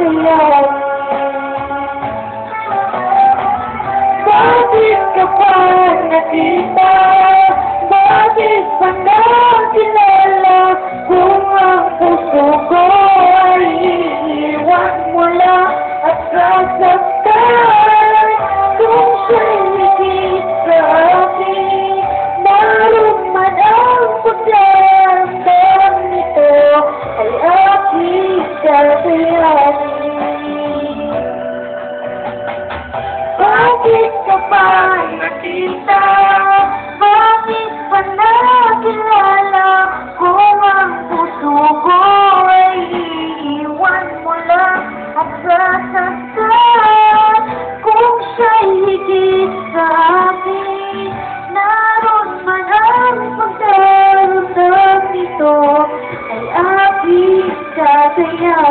sa'yo. Bakit ka pa nakita? Bakit pa nakilala? Kung ang puso ko ay iiwan mo lang at sasaktan. Kung siya'y higit sa akin, naroon man ang pagdamdam nito ay aking kakayanin. Bakit ka pa nakita? Bakit pa nakilala? Kung ang puso ko ay iiwan mo lang at sasaktan. Kung siya'y higit sa akin, naroon man ang pagdaramdam nito ay aking kakayanin.